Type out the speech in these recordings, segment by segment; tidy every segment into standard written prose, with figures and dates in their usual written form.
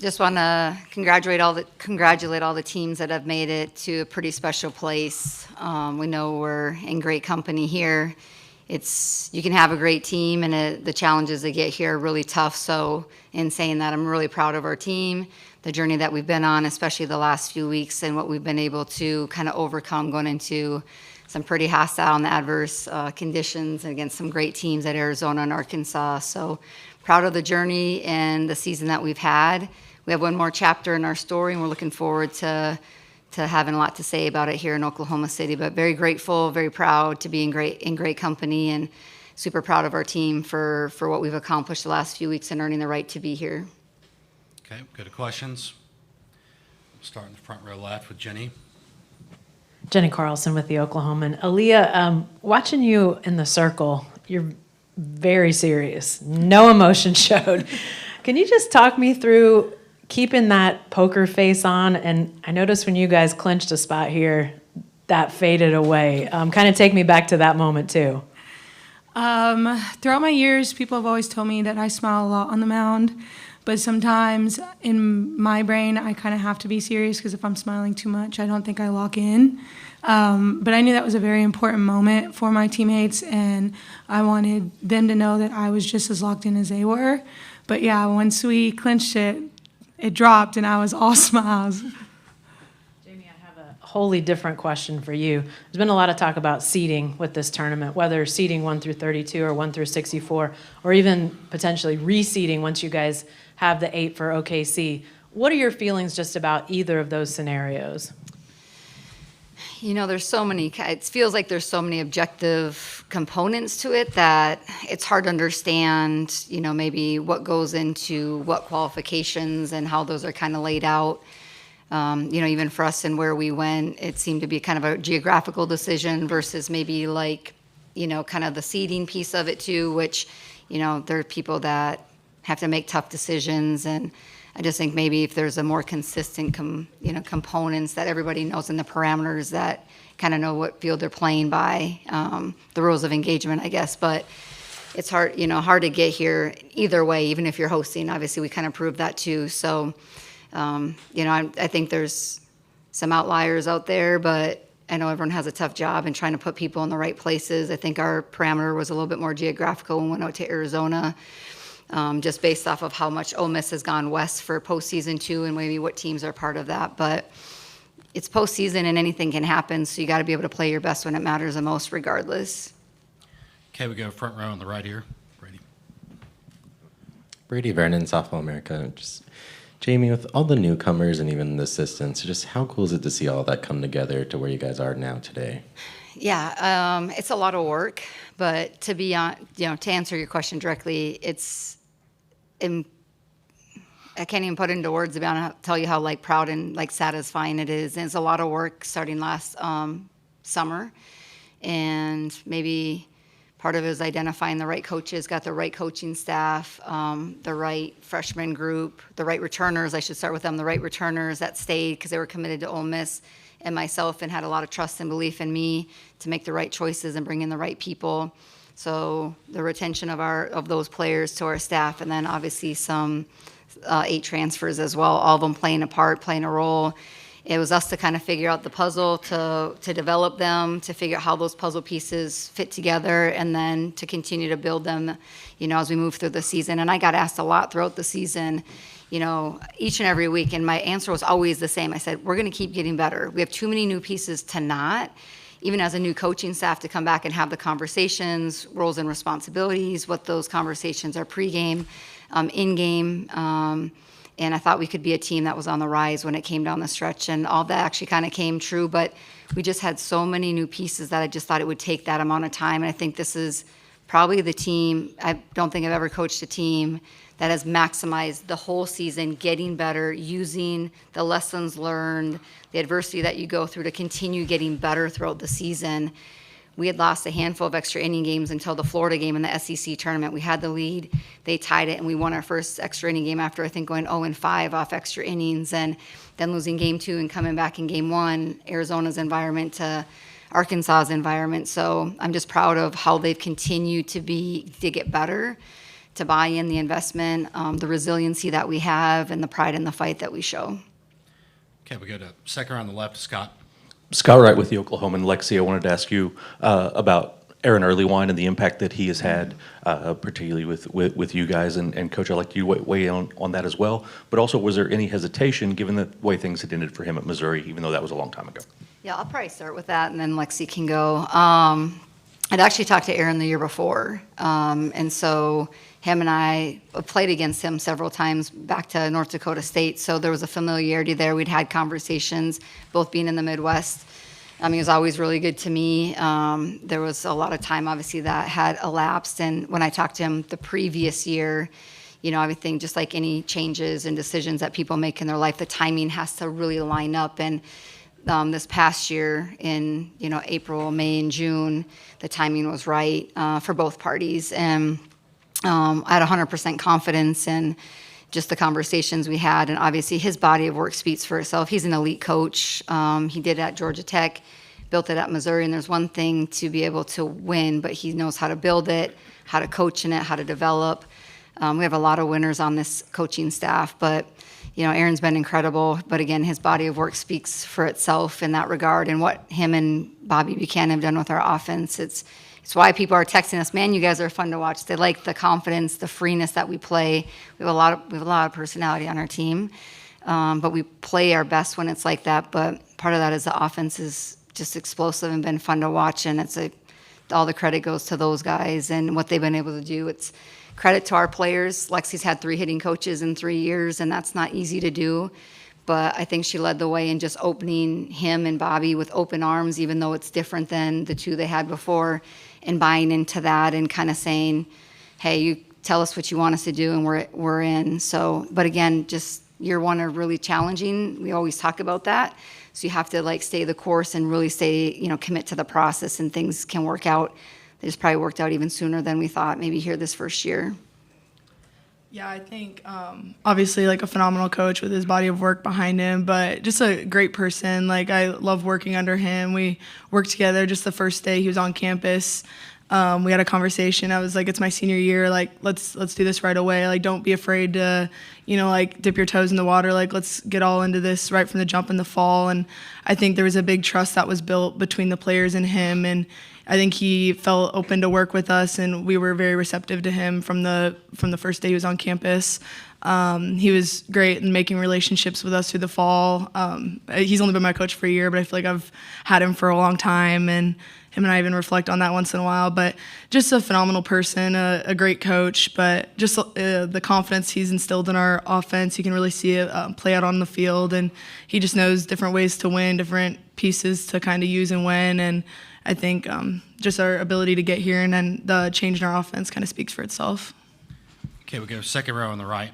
Just want to congratulate all the teams that have made it to a pretty special place. We know we're in great company here. You can have a great team, and the challenges they get here are really tough. So, in saying that, I'm really proud of our team, the journey that we've been on, especially the last few weeks, and what we've been able to kind of overcome going into some pretty hostile and adverse conditions against some great teams at Arizona and Arkansas. So, proud of the journey and the season that we've had. We have one more chapter in our story, and we're looking forward to having a lot to say about it here in Oklahoma City. But very grateful, very proud to be in great company, and super proud of our team for what we've accomplished the last few weeks and earning the right to be here. Okay, go to questions. We'll start in the front row left with Jenny. Jenny Carlson with the Oklahoman. Aaliyah, watching you in the circle, you're very serious. No emotion showed. Can you just talk me through keeping that poker face on? And I noticed when you guys clinched a spot here, that faded away. Kind of take me back to that moment too. Throughout my years, people have always told me that I smile a lot on the mound. But sometimes in my brain, I kind of have to be serious because if I'm smiling too much, I don't think I lock in. But I knew that was a very important moment for my teammates, and I wanted them to know that I was just as locked in as they were. But yeah, once we clinched it, it dropped, and I was all smiles. Jamie, I have a wholly different question for you. There's been a lot of talk about seeding with this tournament, whether seeding 1 through 32 or 1 through 64, or even potentially reseeding once you guys have the 8 for OKC. What are your feelings just about either of those scenarios? You know, it feels like there's so many objective components to it that it's hard to understand, maybe what goes into what qualifications and how those are kind of laid out. Even for us and where we went, it seemed to be kind of a geographical decision versus maybe kind of the seeding piece of it too, which, there are people that have to make tough decisions, and I just think maybe if there's a more consistent components that everybody knows in the parameters that kind of know what field they're playing by, the rules of engagement, I guess. But it's hard to get here either way, even if you're hosting. Obviously, we kind of proved that too. So, I think there's some outliers out there, but I know everyone has a tough job in trying to put people in the right places. I think our parameter was a little bit more geographical when we went out to Arizona. Just based off of how much Ole Miss has gone west for postseason too, and maybe what teams are part of that. But it's postseason and anything can happen, so you got to be able to play your best when it matters the most regardless. Okay, we go front row on the right here. Brady Vernon, Softball America. Just Jamie, with all the newcomers and even the assistants, just how cool is it to see all that come together to where you guys are now today? Yeah, it's a lot of work, but to answer your question directly, I can't even put into words tell you how proud and satisfying it is. And it's a lot of work starting last summer, and maybe part of it is identifying the right coaches, got the right coaching staff, the right freshman group, the right returners. I should start with them. The right returners that stayed because they were committed to Ole Miss and myself and had a lot of trust and belief in me to make the right choices and bring in the right people. So the retention of those players to our staff, and then obviously some 8 transfers as well, all of them playing a role. It was us to kind of figure out the puzzle, to develop them, to figure out how those puzzle pieces fit together, and then to continue to build them, as we move through the season. And I got asked a lot throughout the season, each and every week, and my answer was always the same. I said, we're going to keep getting better. We have too many new pieces to not, even as a new coaching staff, to come back and have the conversations, roles and responsibilities, what those conversations are pregame, in-game, and I thought we could be a team that was on the rise when it came down the stretch, and all that actually kind of came true. But we just had so many new pieces that I just thought it would take that amount of time. And I think this is probably the team, I don't think I've ever coached a team that has maximized the whole season, getting better, using the lessons learned, the adversity that you go through to continue getting better throughout the season. We had lost a handful of extra inning games until the Florida game in the SEC tournament. We had the lead, they tied it, and we won our first extra inning game after, I think, going 0-5 off extra innings, and then losing game 2 and coming back in game 1, Arizona's environment to Arkansas's environment. So I'm just proud of how they've continued to get better, to buy in the investment, the resiliency that we have, and the pride in the fight that we show. Okay, we go to second row on the left, Scott. Scott Wright with the Oklahoman. Lexi, I wanted to ask you about Aaron Earlywine and the impact that he has had, particularly with you guys. And Coach, I'd like you to weigh in on that as well. But also, was there any hesitation given the way things had ended for him at Missouri, even though that was a long time ago? Yeah, I'll probably start with that, and then Lexi can go. I'd actually talked to Aaron the year before, and so him and I played against him several times back to North Dakota State, so there was a familiarity there. We'd had conversations, both being in the Midwest. He was always really good to me. There was a lot of time, obviously, that had elapsed, and when I talked to him the previous year, everything, just like any changes and decisions that people make in their life, the timing has to really line up. And this past year in April, May, and June, the timing was right for both parties, and I had 100% confidence in just the conversations we had, and obviously his body of work speaks for itself. He's an elite coach. He did it at Georgia Tech, built it at Missouri, and there's one thing to be able to win, but he knows how to build it, how to coach in it, how to develop. We have a lot of winners on this coaching staff, but Aaron's been incredible, but again, his body of work speaks for itself in that regard, and what him and Bobby Buchanan have done with our offense, it's why people are texting us, man, you guys are fun to watch. They like the confidence, the freeness that we play. We have a lot of personality on our team, but we play our best when it's like that. But part of that is the offense is just explosive and been fun to watch, and all the credit goes to those guys and what they've been able to do. It's credit to our players. Lexi's had 3 hitting coaches in 3 years, and that's not easy to do. But I think she led the way in just opening him and Bobby with open arms, even though it's different than the 2 they had before, and buying into that and kind of saying, hey, you tell us what you want us to do, and we're in. So, but again, just year 1 are really challenging. We always talk about that. So you have to stay the course and really commit to the process, and things can work out. They just probably worked out even sooner than we thought, maybe here this first year. Yeah, I think obviously a phenomenal coach with his body of work behind him, but just a great person. I love working under him. We worked together just the first day he was on campus. We had a conversation. I was like, it's my senior year. Let's do this right away. Don't be afraid to, dip your toes in the water. Let's get all into this right from the jump in the fall. And I think there was a big trust that was built between the players and him. And I think he felt open to work with us, and we were very receptive to him from the first day he was on campus. He was great in making relationships with us through the fall. He's only been my coach for a year, but I feel like I've had him for a long time, and him and I even reflect on that once in a while. But just a phenomenal person, a great coach, but just the confidence he's instilled in our offense, you can really see it play out on the field, and he just knows different ways to win, different pieces to kind of use and win. And I think just our ability to get here and then the change in our offense kind of speaks for itself. Okay, we go second row on the right.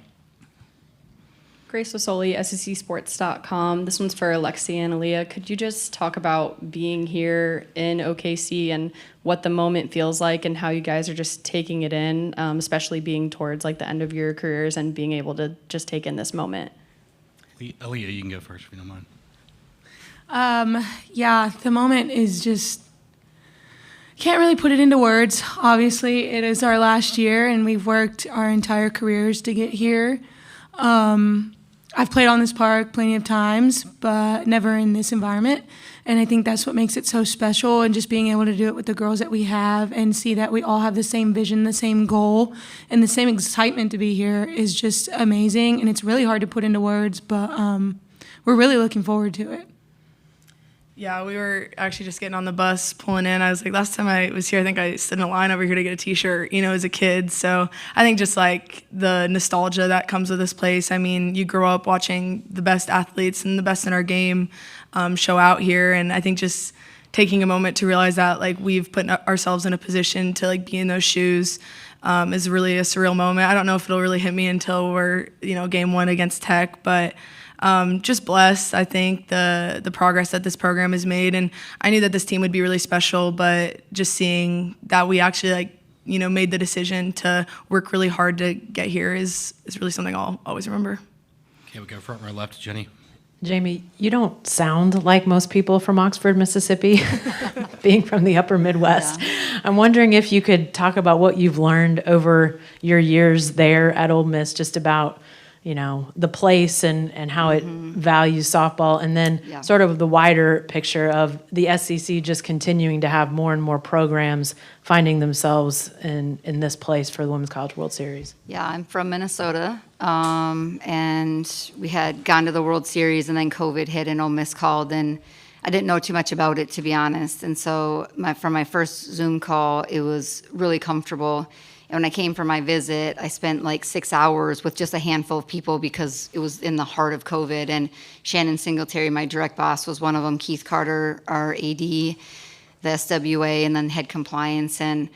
Grace Wasoli, SECsports.com. This one's for Alexi and Aaliyah. Could you just talk about being here in OKC and what the moment feels like and how you guys are just taking it in, especially being towards the end of your careers and being able to just take in this moment? Aaliyah, you can go first if you don't mind. Yeah, the moment is just, can't really put it into words. Obviously, it is our last year, and we've worked our entire careers to get here. I've played on this park plenty of times, but never in this environment. And I think that's what makes it so special, and just being able to do it with the girls that we have and see that we all have the same vision, the same goal, and the same excitement to be here is just amazing. And it's really hard to put into words, but we're really looking forward to it. Yeah, we were actually just getting on the bus, pulling in. I was like, last time I was here, I think I stood in a line over here to get a T-shirt, as a kid. So I think just the nostalgia that comes with this place. I mean, you grow up watching the best athletes and the best in our game show out here. And I think just taking a moment to realize that we've put ourselves in a position to be in those shoes is really a surreal moment. I don't know if it'll really hit me until we're, game 1 against Tech, but just blessed, I think, the progress that this program has made. And I knew that this team would be really special, but just seeing that we actually, made the decision to work really hard to get here is really something I'll always remember. Okay, we go front row left, Jenny. Jamie, you don't sound like most people from Oxford, Mississippi, being from the upper Midwest. I'm wondering if you could talk about what you've learned over your years there at Ole Miss, just about, the place and how it values softball, and then Yeah. sort of the wider picture of the SEC just continuing to have more and more programs finding themselves in this place for the Women's College World Series. Yeah, I'm from Minnesota, and we had gone to the World Series, and then COVID hit, and Ole Miss called, and I didn't know too much about it, to be honest. And so from my first Zoom call, it was really comfortable. And when I came for my visit, I spent like 6 hours with just a handful of people because it was in the heart of COVID. And Shannon Singletary, my direct boss, was one of them. Keith Carter, our AD, the SWA, and then head compliance. And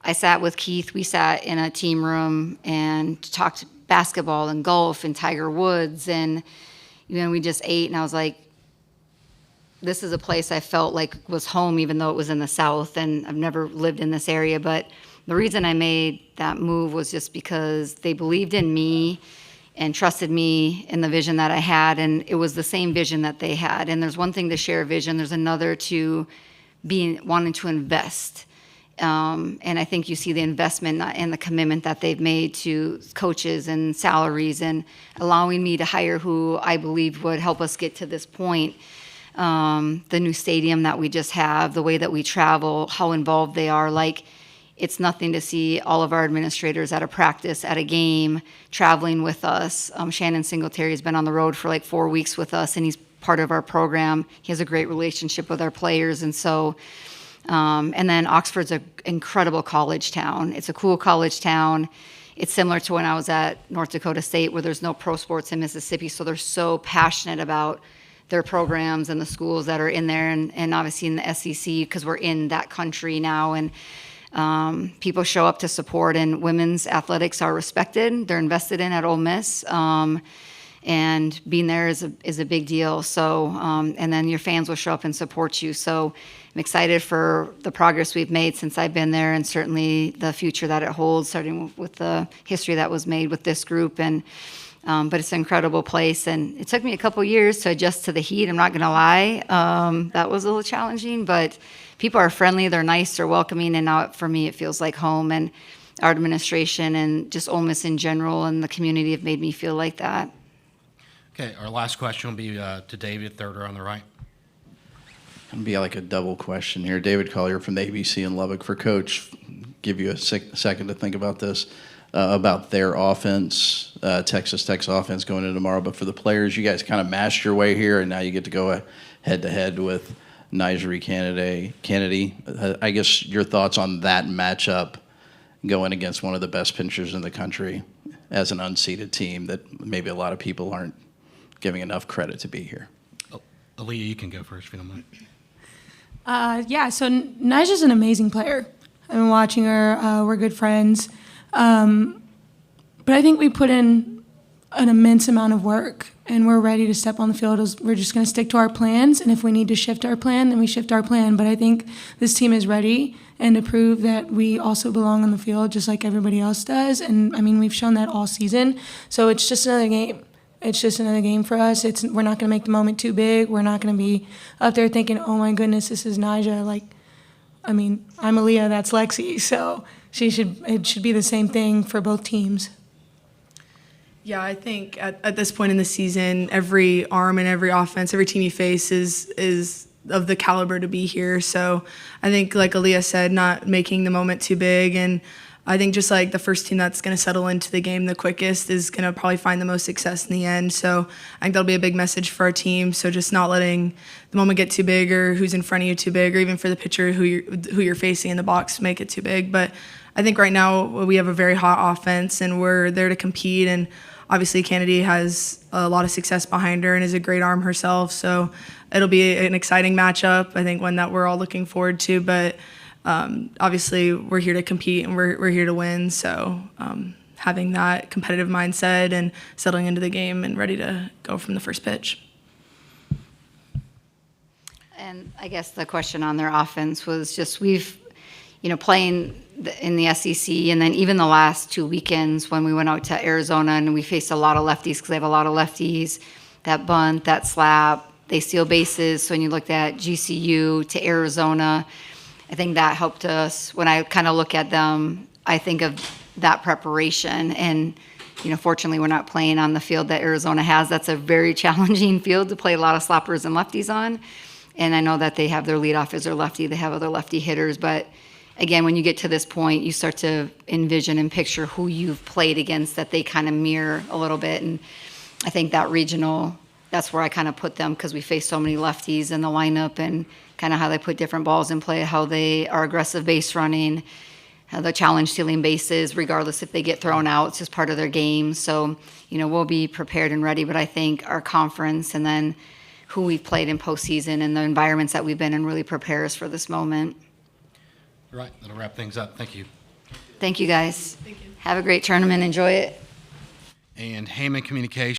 I sat with Keith. We sat in a team room and talked basketball and golf and Tiger Woods. And we just ate. And I was like, this is a place I felt like was home, even though it was in the South. And I've never lived in this area. But the reason I made that move was just because they believed in me and trusted me in the vision that I had. And it was the same vision that they had. And there's one thing to share a vision. There's another to wanting to invest. And I think you see the investment and the commitment that they've made to coaches and salaries and allowing me to hire who I believe would help us get to this point. The new stadium that we just have, the way that we travel, how involved they are. Like, it's nothing to see all of our administrators at a practice, at a game, traveling with us. Shannon Singletary has been on the road for like 4 weeks with us, and he's part of our program. He has a great relationship with our players. And so, and then Oxford's an incredible college town. It's a cool college town. It's similar to when I was at North Dakota State, where there's no pro sports in Mississippi. So they're so passionate about their programs and the schools that are in there, and obviously in the SEC, because we're in that country now. And people show up to support, and women's athletics are respected. They're invested in at Ole Miss, and being there is a big deal. So, and then your fans will show up and support you. So I'm excited for the progress we've made since I've been there, and certainly the future that it holds, starting with the history that was made with this group. And but it's an incredible place, and it took me a couple years to adjust to the heat. I'm not going to lie. That was a little challenging, but people are friendly, they're nice, they're welcoming, and now for me it feels like home. And our administration and just Ole Miss in general and the community have made me feel like that. Okay, our last question will be to David, third row on the right. It'll be like a double question here. David Collier from the ABC in Lubbock. For Coach, give you a second to think about this, about their offense, Texas Tech's offense going into tomorrow. But for the players, you guys kind of mashed your way here, and now you get to go head-to-head with Nigeri Kennedy. I guess your thoughts on that matchup going against one of the best pitchers in the country as an unseeded team that maybe a lot of people aren't giving enough credit to be here. Oh, Aaliyah, you can go first if you don't mind. Yeah, so Nigel's an amazing player. I've been watching her. We're good friends. But I think we put in an immense amount of work, and we're ready to step on the field. We're just going to stick to our plans, and if we need to shift our plan, then we shift our plan. But I think this team is ready, and to prove that we also belong on the field just like everybody else does. And, I mean, we've shown that all season. So it's just another game. It's just another game for us. We're not going to make the moment too big. We're not going to be up there thinking, oh, my goodness, this is Nija. Like, I mean, I'm Aaliyah, that's Lexi. So it should be the same thing for both teams. Yeah, I think at this point in the season, every arm and every offense, every team you face is of the caliber to be here. So I think, like Aaliyah said, not making the moment too big. And I think just like the first team that's going to settle into the game the quickest is going to probably find the most success in the end. So I think that'll be a big message for our team. So just not letting the moment get too big, or who's in front of you too big, or even for the pitcher who you're facing in the box make it too big. But I think right now we have a very hot offense, and we're there to compete. And obviously Kennedy has a lot of success behind her and is a great arm herself. So it'll be an exciting matchup, I think, one that we're all looking forward to. But obviously we're here to compete, and we're here to win. So having that competitive mindset and settling into the game and ready to go from the first pitch. And I guess the question on their offense was just we've, playing in the SEC, and then even the last 2 weekends when we went out to Arizona and we faced a lot of lefties because they have a lot of lefties. that bunt, that slap. They steal bases. So when you looked at GCU to Arizona, I think that helped us. When I kind of look at them, I think of that preparation. And, fortunately, we're not playing on the field that Arizona has. That's a very challenging field to play a lot of sloppers and lefties on. And I know that they have their leadoff as their lefty. They have other lefty hitters. But again, when you get to this point, you start to envision and picture who you've played against that they kind of mirror a little bit. And I think that regional, that's where I kind of put them because we face so many lefties in the lineup and kind of how they put different balls in play, how they are aggressive base running, how the challenge stealing bases, regardless if they get thrown out. It's just part of their game. So, we'll be prepared and ready. But I think our conference and then who we've played in postseason and the environments that we've been in really prepare us for this moment. All right, that'll wrap things up. Thank you. Thank you, guys. Have a great tournament. Enjoy it. And Heyman Communications.